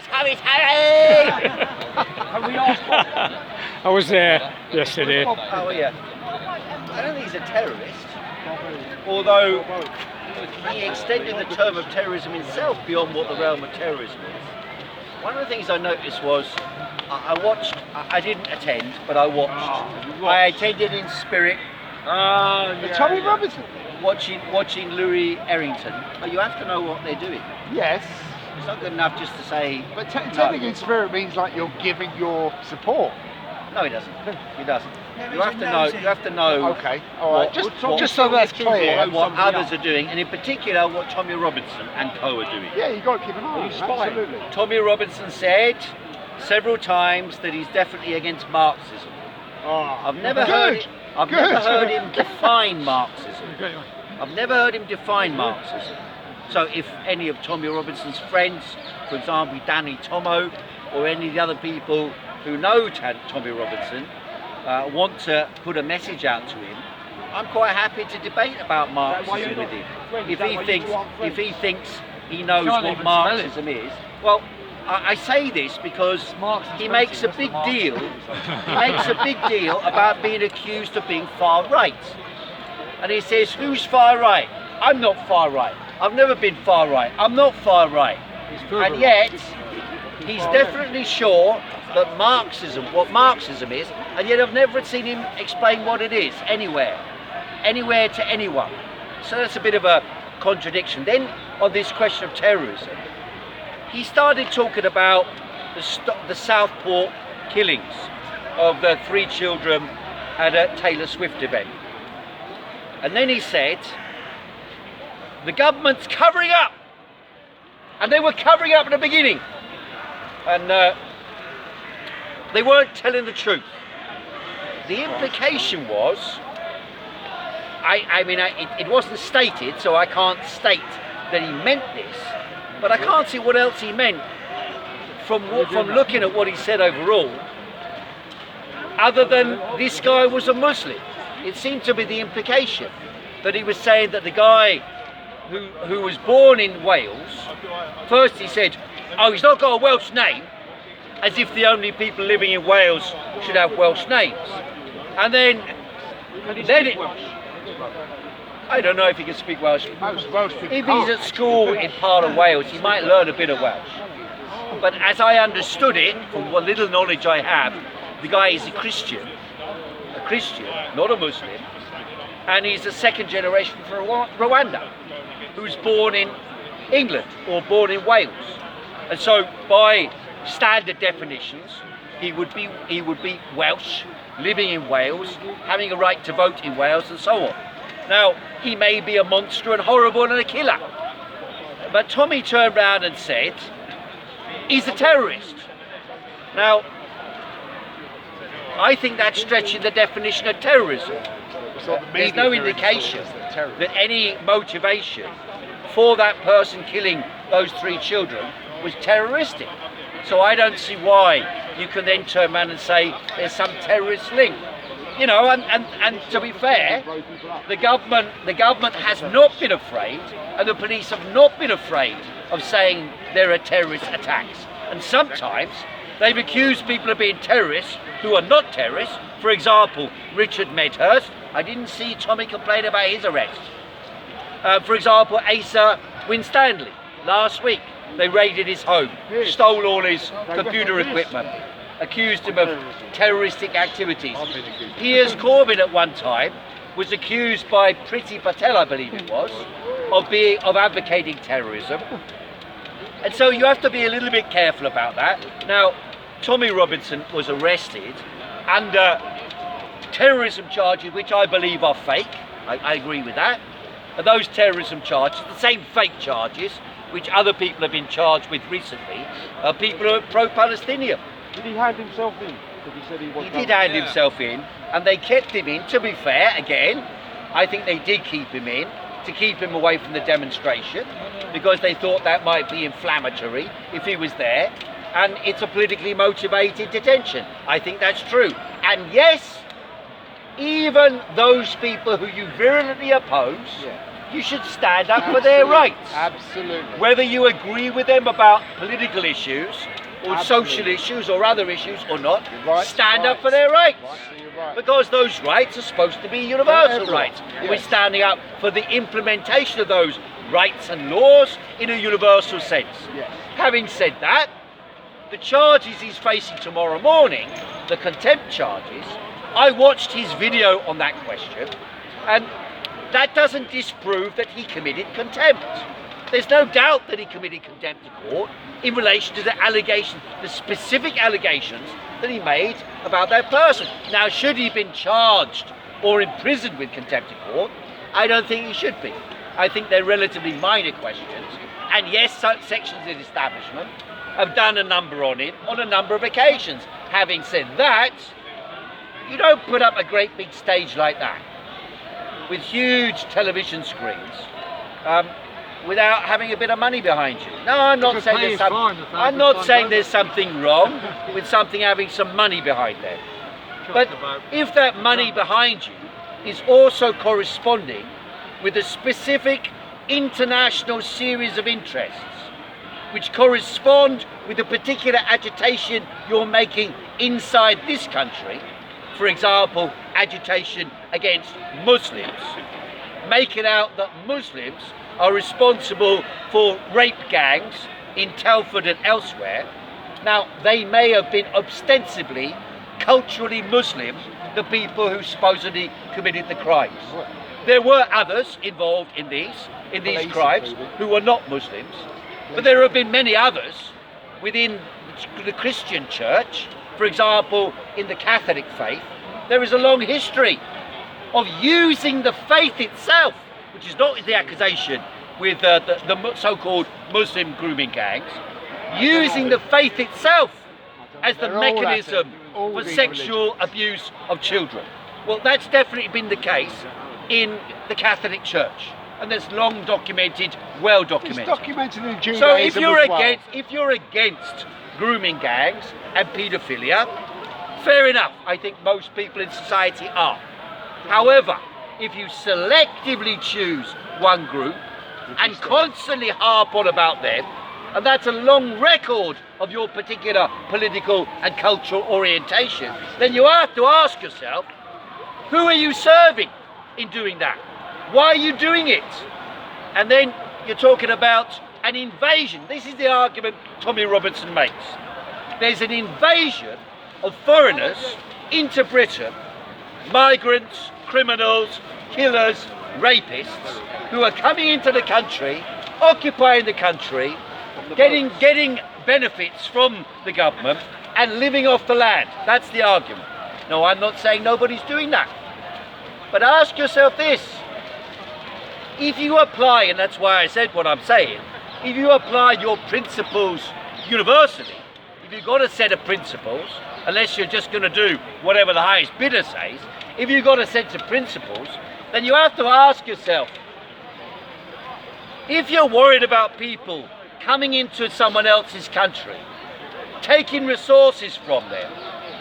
Let's have it, Harry! I was there yesterday. Oh yeah. I don't think he's a terrorist, although he extended the term of terrorism itself beyond what the realm of terrorism is. One of the things I noticed was, I watched, I didn't attend, but I watched. I attended in spirit. Tommy Robinson. Watching Louis Errington. But you have to know what they're doing. Yes. It's not good enough just to say. But attending in spirit means like you're giving your support. No, he doesn't. He doesn't. You have to know. You have to know. Okay. All right. Just so that's clear. What others are doing, and in particular, what Tommy Robinson and Khoo are doing. Yeah, you got to keep an eye on it. Absolutely. Tommy Robinson said several times that he's definitely against Marxism. I've never heard him define Marxism. I've never heard him define Marxism. So if any of Tommy Robinson's friends, for example Danny Tomo, or any of the other people who know Tommy Robinson, want to put a message out to him, I'm quite happy to debate about Marxism with him. If he thinks he knows what Marxism is, well, I say this because he makes a big deal. He makes a big deal about being accused of being far right, and he says, "Who's far right? I'm not far right. I've never been far right. I'm not far right." And yet, he's definitely sure that what Marxism is, and yet I've never seen him explain what it is anywhere to anyone. So that's a bit of a contradiction. Then on this question of terrorism, he started talking about the Southport killings of the 3 children at a Taylor Swift event. And then he said, the government's covering up. And they were covering up at the beginning. And they weren't telling the truth. The implication was, it wasn't stated, so I can't state that he meant this, but I can't see what else he meant from looking at what he said overall, other than this guy was a Muslim. It seemed to be the implication that he was saying that the guy who was born in Wales, first he said, oh, he's not got a Welsh name, as if the only people living in Wales should have Welsh names. And then I don't know if he can speak Welsh. If he's at school in part of Wales, he might learn a bit of Welsh. But as I understood it, from what little knowledge I have, the guy is a Christian, not a Muslim, and he's a second generation from Rwanda, who's born in England or born in Wales. And so by standard definitions, he would be Welsh, living in Wales, having a right to vote in Wales, and so on. Now, he may be a monster and horrible and a killer, but Tommy turned around and said, he's a terrorist. Now, I think that's stretching the definition of terrorism. There's no indication that any motivation for that person killing those 3 children was terroristic. So I don't see why you can then turn around and say there's some terrorist link. You know, and to be fair, the government has not been afraid, and the police have not been afraid of saying there are terrorist attacks. And sometimes they've accused people of being terrorists who are not terrorists. For example, Richard Medhurst. I didn't see Tommy complain about his arrest. For example, Asa Winstanley. Last week, they raided his home, stole all his computer equipment, accused him of terroristic activities. Piers Corbyn at one time was accused by Priti Patel, I believe it was, of advocating terrorism. And so you have to be a little bit careful about that. Now, Tommy Robinson was arrested under terrorism charges, which I believe are fake. I agree with that. And those terrorism charges, the same fake charges, which other people have been charged with recently, are people who are pro-Palestinian. Did he hand himself in? He did hand himself in, and they kept him in. To be fair, again, I think they did keep him in to keep him away from the demonstration, because they thought that might be inflammatory if he was there, and it's a politically motivated detention. I think that's true. And yes, even those people who you virulently oppose, you should stand up for their rights. Absolutely. Whether you agree with them about political issues or Absolutely. social issues or other issues or not, Right, stand up right. for their rights. Right, so you're right. Because those rights are supposed to be universal everyone, rights. yes. We're standing up for the implementation of those rights and laws in a universal sense. Yes. Having said that, the charges he's facing tomorrow morning, the contempt charges, I watched his video on that question, and that doesn't disprove that he committed contempt. There's no doubt that he committed contempt of court in relation to the allegations, the specific allegations that he made about that person. Now, should he have been charged or imprisoned with contempt of court? I don't think he should be. I think they're relatively minor questions. And yes, sections of the establishment have done a number on it on a number of occasions. Having said that, you don't put up a great big stage like that with huge television screens without having a bit of money behind you. No, I'm not saying there's there's something wrong with something having some money behind there. But if that money behind you is also corresponding with a specific international series of interests which correspond with a particular agitation you're making inside this country, for example, agitation against Muslims, make it out that Muslims are responsible for rape gangs in Telford and elsewhere. Now, they may have been ostensibly culturally Muslim, the people who supposedly committed the crimes. There were others involved in these crimes who were not Muslims, but there have been many others within the Christian church. For example, in the Catholic faith, there is a long history of using the faith itself, which is not the accusation with the so-called Muslim grooming gangs, using the faith itself as the mechanism for sexual abuse of children. Well, that's definitely been the case in the Catholic Church, and that's long documented, well documented. It's documented in Judaism. So if you're as well. against grooming gangs and paedophilia, fair enough. I think most people in society are. However, if you selectively choose one group and constantly harp on about them, and that's a long record of your particular political and cultural orientation, then you have to ask yourself, who are you serving in doing that? Why are you doing it? And then you're talking about an invasion. This is the argument Tommy Robinson makes. There's an invasion of foreigners into Britain, migrants, criminals, killers, rapists, who are coming into the country, occupying the country, getting benefits from the government and living off the land. That's the argument. No, I'm not saying nobody's doing that. But ask yourself this. If you apply, and that's why I said what I'm saying, if you apply your principles universally, if you've got a set of principles, unless you're just going to do whatever the highest bidder says, if you've got a set of principles, then you have to ask yourself, if you're worried about people coming into someone else's country, taking resources from them,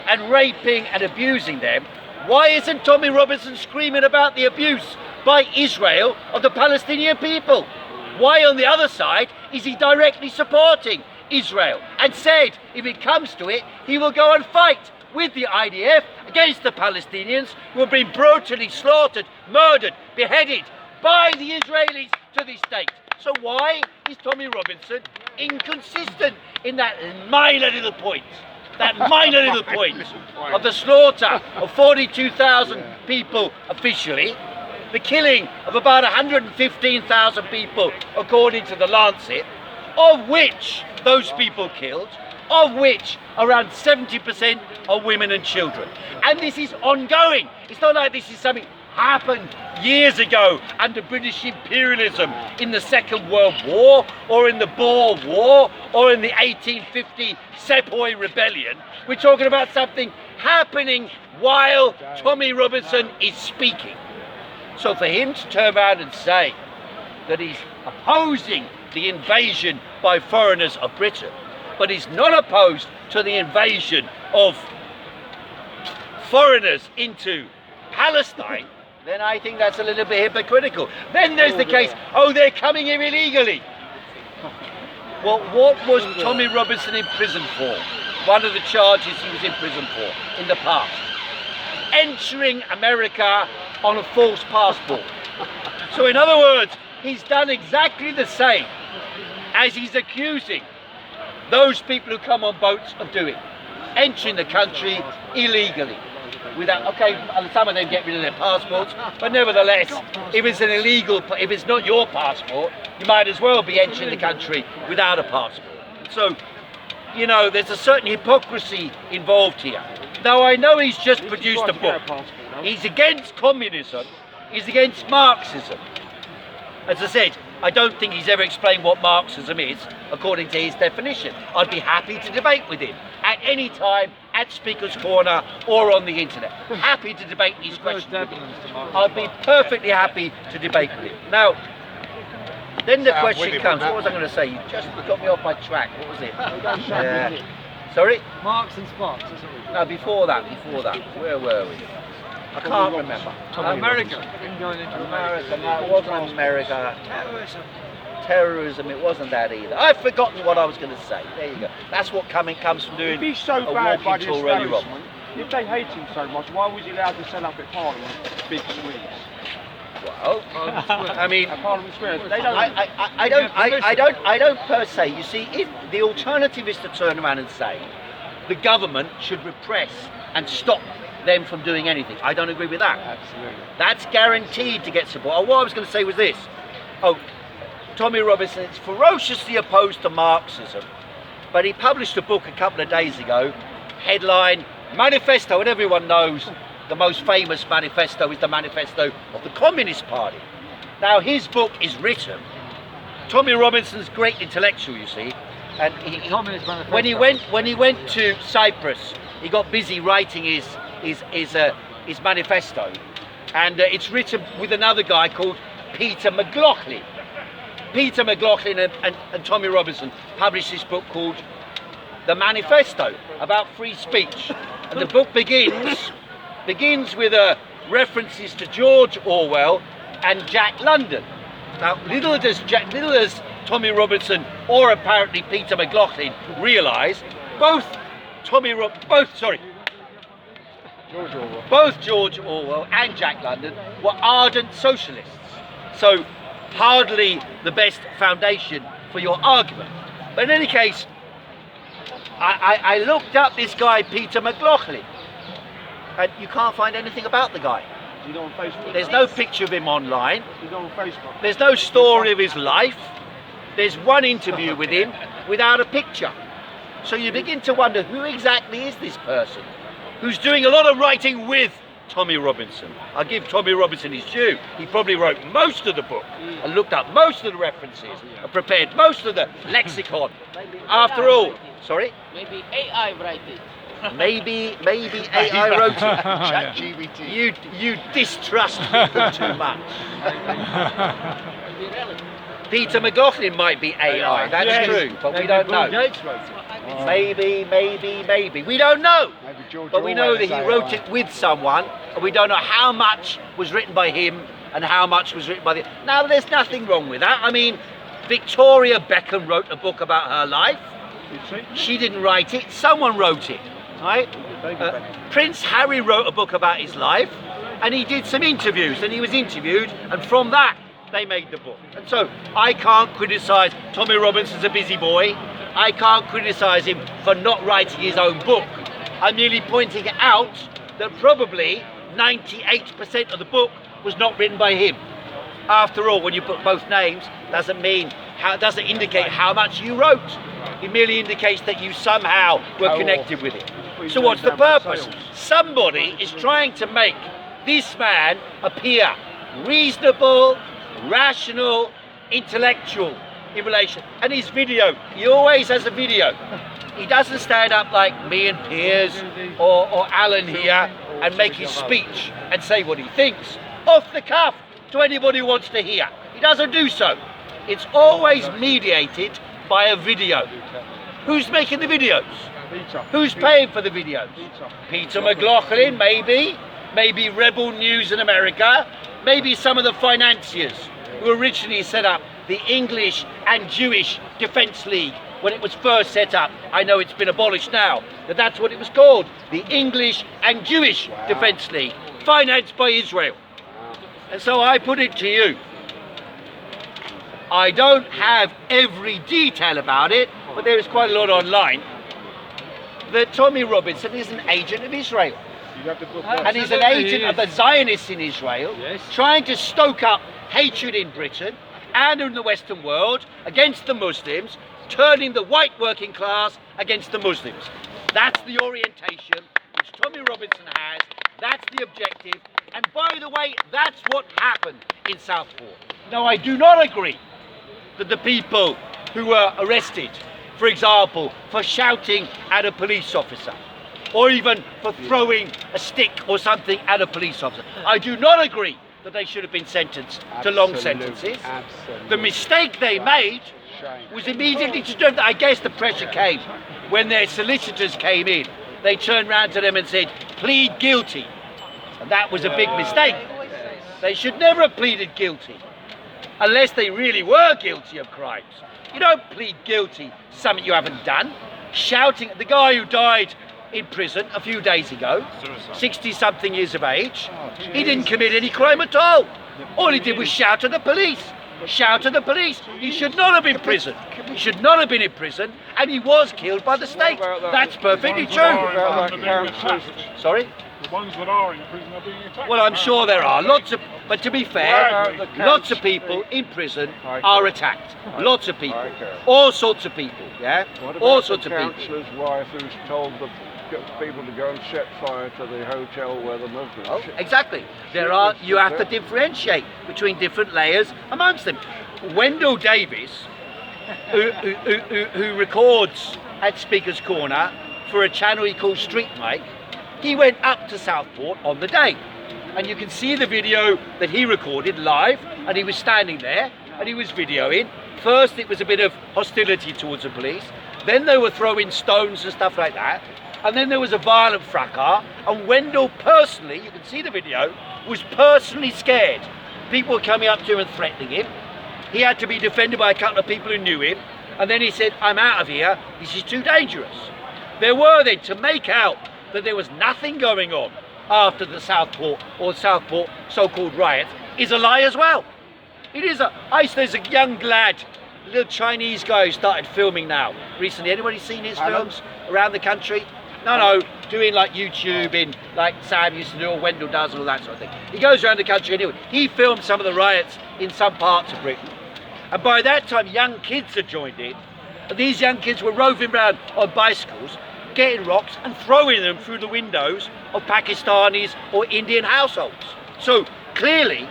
and raping and abusing them, why isn't Tommy Robinson screaming about the abuse by Israel of the Palestinian people? Why on the other side is he directly supporting Israel and said if it comes to it he will go and fight with the IDF against the Palestinians who have been brutally slaughtered, murdered, beheaded by the Israelis to this date? So why is Tommy Robinson inconsistent in that minor little point? That minor little point of the slaughter of 42,000 people officially, the killing of about 115,000 people according to the Lancet, of which those people killed, of which around 70% are women and children. And this is ongoing. It's not like this is something happened years ago under British imperialism in the Second World War or in the Boer War or in the 1850 Sepoy Rebellion. We're talking about something happening while Tommy Robinson is speaking. So for him to turn around and say that he's opposing the invasion by foreigners of Britain, but he's not opposed to the invasion of foreigners into Palestine, then I think that's a little bit hypocritical. Then there's the case, oh, they're coming here illegally. Well, what was Tommy Robinson in prison for? One of the charges he was in prison for in the past. Entering America on a false passport. So in other words, he's done exactly the same as he's accusing those people who come on boats of doing. Entering the country illegally. Without, okay, some of them get rid of their passports, but nevertheless, if it's an illegal, if it's not your passport, you might as well be entering the country without a passport. So, you know, there's a certain hypocrisy involved here. Now, I know he's just produced a book. He's against communism, he's against Marxism. As I said, I don't think he's ever explained what Marxism is, according to his definition. I'd be happy to debate with him at any time, at Speaker's Corner or on the internet. Happy to debate these questions with him. I'd be perfectly happy to debate with him. Now, then the question comes, what was I going to say? You just got me off my track. What was it? Sorry? Marx and Sparks. No, before that. Where were we? I can't remember. America. America, no, it wasn't America. Terrorism, it wasn't that either. I've forgotten what I was going to say. There you go. That's what comes from doing If he's so a bad by walking the tour really wrong. establishment, if they hate him so much, why was he allowed to set up at Parliament big suites? Well, I mean, At Parliament Square, they don't. I don't per se. You see, if the alternative is to turn around and say the government should repress and stop them from doing anything, I don't agree with that. Absolutely. That's guaranteed to get support. Oh, what I was going to say was this. Oh, Tommy Robinson is ferociously opposed to Marxism, but he published a book a couple of days ago, headline, Manifesto, and everyone knows the most famous manifesto is the manifesto of the Communist Party. Now, his book is written. Tommy Robinson's great intellectual, you see, and when he went to Cyprus, he got busy writing his manifesto, and it's written with another guy called Peter McLaughlin. Peter McLaughlin and Tommy Robinson published this book called The Manifesto about free speech, and the book begins with references to George Orwell and Jack London. Now, little does Tommy Robinson or apparently Peter McLaughlin realise both George Orwell and Jack London were ardent socialists. So hardly the best foundation for your argument. But in any case, I looked up this guy Peter McLaughlin, and you can't find anything about the guy. You know, on Facebook. There's no picture of him online. You know, on Facebook. There's no story of his life. There's one interview with him without a picture. So you begin to wonder, who exactly is this person who's doing a lot of writing with Tommy Robinson? I'll give Tommy Robinson his due. He probably wrote most of the book and looked up most of the references and prepared most of the lexicon. After all, sorry? Maybe AI write it. Maybe AI wrote it. ChatGPT. You distrust people too much. Peter McLaughlin might be AI, that's true, but we don't know. Maybe. We don't know. But we know that he wrote it with someone, and we don't know how much was written by him and how much was written by the... Now, there's nothing wrong with that. I mean, Victoria Beckham wrote a book about her life. She didn't write it, someone wrote it, right? Prince Harry wrote a book about his life, and he did some interviews, and he was interviewed, and from that, they made the book. And so I can't criticise Tommy Robinson's a busy boy. I can't criticise him for not writing his own book. I'm merely pointing out that probably 98% of the book was not written by him. After all, when you put both names, doesn't indicate how much you wrote. It merely indicates that you somehow were connected with it. So what's the purpose? Somebody is trying to make this man appear reasonable, rational, intellectual in relation. And his video, he always has a video. He doesn't stand up like me and Piers or Alan here and make his speech and say what he thinks off the cuff to anybody who wants to hear. He doesn't do so. It's always mediated by a video. Who's making the videos? Who's paying for the videos? Peter McLaughlin, maybe. maybe Rebel News in America, maybe some of the financiers who originally set up the English and Jewish Defence League when it was first set up. I know it's been abolished now, but that's what it was called, the English and Jewish Defence League, financed by Israel. And so I put it to you, I don't have every detail about it, but there is quite a lot online, that Tommy Robinson is an agent of Israel. And he's an agent of the Zionists in Israel, trying to stoke up hatred in Britain and in the Western world against the Muslims, turning the white working class against the Muslims. That's the orientation which Tommy Robinson has, that's the objective, and by the way, that's what happened in Southport. Now, I do not agree that the people who were arrested, for example, for shouting at a police officer, or even for throwing a stick or something at a police officer, I do not agree that they should have been sentenced to long sentences. The mistake they made was immediately to do that. I guess the pressure came when their solicitors came in. They turned round to them and said, plead guilty. And that was a big mistake. They should never have pleaded guilty unless they really were guilty of crimes. You don't plead guilty to something you haven't done. Shouting at the guy who died in prison a few days ago, 60-something years of age, he didn't commit any crime at all. All he did was shout at the police. Shout at the police. He should not have been in prison. He should not have been in prison, and he was killed by the state. That's perfectly true. Sorry? The ones that are in prison are being attacked. Well, I'm sure there are lots of, but to be fair, lots of people in prison are attacked. Lots of people, all sorts of people, yeah, all sorts of people. What about the councillor's wife who's told the people to go and set fire to the hotel where the Muslims? Oh, exactly. There are. You have to differentiate between different layers amongst them. Wendell Davis, who records at Speaker's Corner for a channel he calls Street Mike, he went up to Southport on the day, and you can see the video that he recorded live, and he was standing there and he was videoing. First it was a bit of hostility towards the police, then they were throwing stones and stuff like that, and then there was a violent fracas, and Wendell personally, you can see the video, was personally scared. People were coming up to him and threatening him. He had to be defended by a couple of people who knew him, and then he said, I'm out of here, this is too dangerous. There were then, to make out that there was nothing going on after the Southport or Southport so-called riot is a lie as well. It is there's a young lad, a little Chinese guy who started filming now recently. Anybody seen his films around the country? No, doing like YouTube in, like Sam used to do, or Wendell does, and all that sort of thing. He goes around the country anyway. He filmed some of the riots in some parts of Britain. And by that time, young kids had joined in. And these young kids were roving around on bicycles, getting rocks and throwing them through the windows of Pakistanis or Indian households. So clearly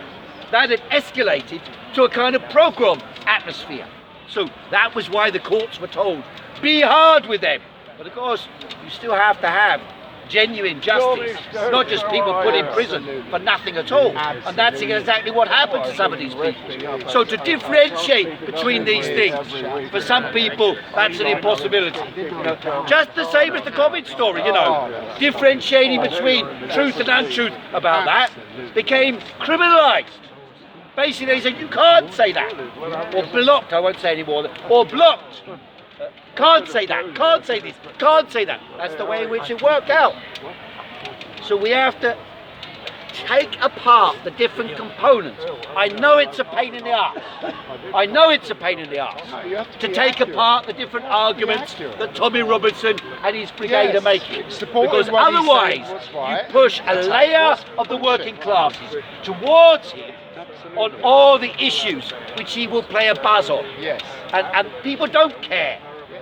that had escalated to a kind of pogrom atmosphere. So that was why the courts were told, be hard with them. But of course, you still have to have genuine justice, not just people put in prison for nothing at all. And that's exactly what happened to some of these people. So to differentiate between these things, for some people, that's an impossibility. You know, just the same as the COVID story, you know, differentiating between truth and untruth about that became criminalised. Basically, they said, you can't say that. Or blocked, I won't say anymore, or blocked. Can't say that, can't say this, can't say that. That's the way in which it worked out. So we have to take apart the different components. I know it's a pain in the arse. I know it's a pain in the arse to take apart the different arguments that Tommy Robinson and his brigade are making. Because otherwise you push a layer of the working classes towards him on all the issues which he will play a buzz on. And people don't care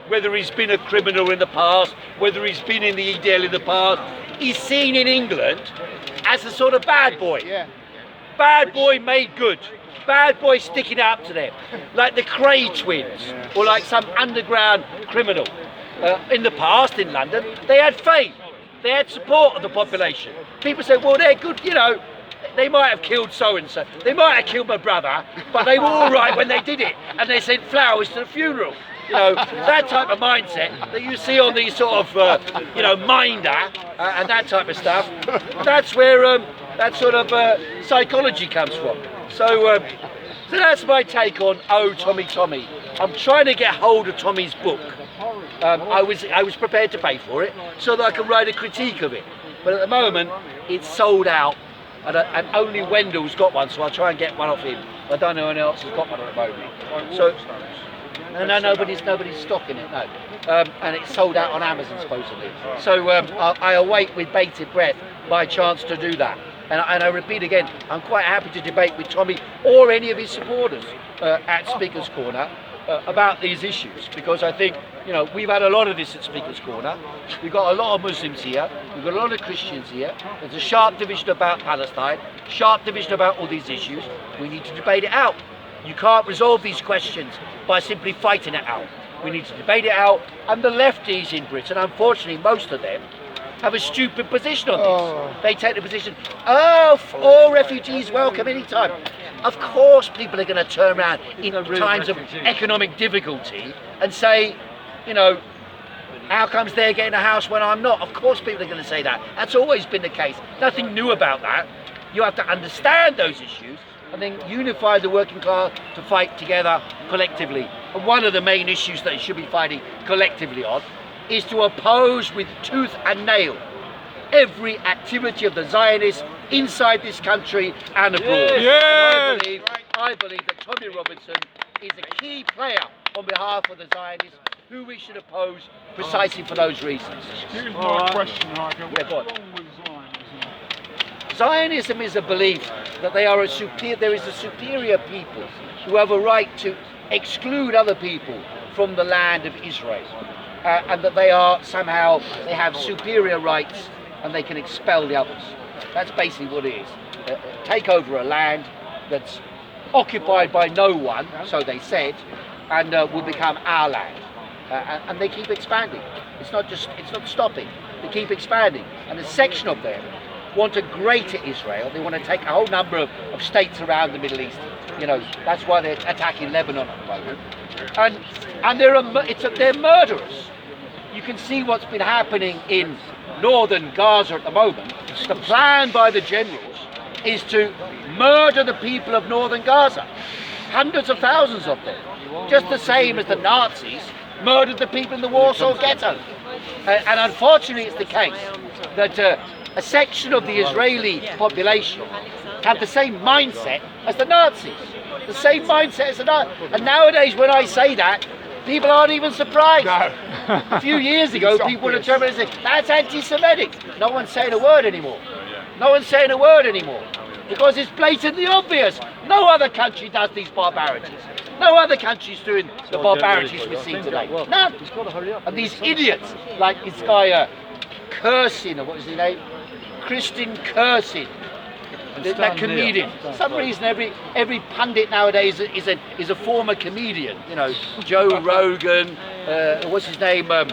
whether he's been a criminal in the past, whether he's been in the EDL in the past. He's seen in England as a sort of bad boy. Bad boy made good. Bad boy sticking up to them. Like the Cray twins, or like some underground criminal. In the past in London, they had fame. They had support of the population. People say, well, they're good, you know, they might have killed so-and-so. They might have killed my brother, but they were all right when they did it. And they sent flowers to the funeral. You know, that type of mindset that you see on these sort of, you know, Minder and that type of stuff. That's where that sort of psychology comes from. So that's my take on Oh Tommy Tommy. I'm trying to get hold of Tommy's book. I was prepared to pay for it so that I can write a critique of it. But at the moment, it's sold out, and only Wendell's got one, so I'll try and get one off him. I don't know anyone else has got one at the moment. So no, nobody's stocking it, no. And it's sold out on Amazon supposedly. So I await with bated breath my chance to do that. And I repeat again, I'm quite happy to debate with Tommy or any of his supporters at Speaker's Corner about these issues, because I think, you know, we've had a lot of this at Speaker's Corner. We've got a lot of Muslims here, we've got a lot of Christians here. There's a sharp division about Palestine, sharp division about all these issues. We need to debate it out. You can't resolve these questions by simply fighting it out. We need to debate it out, and the lefties in Britain, unfortunately most of them, have a stupid position on this. They take the position, all refugees welcome anytime. Of course people are going to turn around in times of economic difficulty and say, you know, how comes they're getting a house when I'm not? Of course people are going to say that. That's always been the case. Nothing new about that. You have to understand those issues and then unify the working class to fight together collectively. And one of the main issues that they should be fighting collectively on is to oppose with tooth and nail every activity of the Zionists inside this country and abroad. Yes. And I believe that Tommy Robinson is a key player on behalf of the Zionists, who we should oppose precisely for those reasons. Here's my question, Heiko. Yeah, go on. What's wrong with Zionism? Zionism is a belief that there is a superior people who have a right to exclude other people from the land of Israel. And that they have superior rights and they can expel the others. That's basically what it is. Take over a land that's occupied by no one, so they said, and will become our land. And they keep expanding. It's not stopping. They keep expanding. And a section of them want a greater Israel. They want to take a whole number of states around the Middle East. You know, that's why they're attacking Lebanon at the moment. And they're murderers. You can see what's been happening in northern Gaza at the moment. The plan by the generals is to murder the people of northern Gaza. Hundreds of thousands of them. Just the same as the Nazis murdered the people in the Warsaw Ghetto. And unfortunately it's the case that a section of the Israeli population have the same mindset as the Nazis. The same mindset as the Nazis. And nowadays when I say that, people aren't even surprised. No. A few years ago, people would have turned around and said, that's anti-Semitic. No one's saying a word anymore. No one's saying a word anymore. Because it's blatantly obvious. No other country does these barbarities. No other country's doing the barbarities we see today. None. And these idiots, like this guy Kursin, or what is his name? Christian Kursin. That comedian. For some reason, every pundit nowadays is a former comedian. You know, Joe Rogan. What's his name? The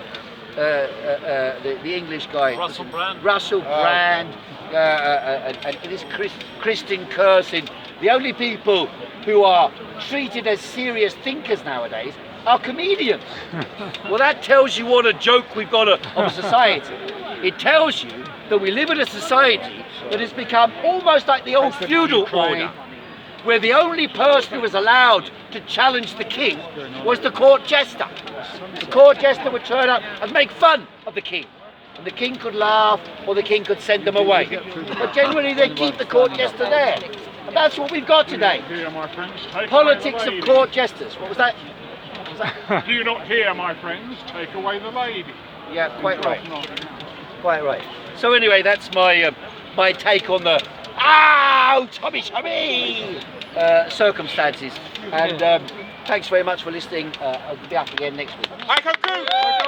English guy. Russell Brand. And this Christian Kursin. The only people who are treated as serious thinkers nowadays are comedians. Well, that tells you what a joke we've got of a society. It tells you that we live in a society that has become almost like the old feudal order, where the only person who was allowed to challenge the king was the court jester. The court jester would turn up and make fun of the king. And the king could laugh, or the king could send them away. But generally they keep the court jester there. And that's what we've got today. Here, my friends, take Politics away the of lady. court jesters. What was that? Do you not hear, my friends? Take away the lady. Yeah, quite right. Quite right. So anyway, that's my my take on the Tommy circumstances. And thanks very much for listening. I'll be back again next week. Heiko, Khoo!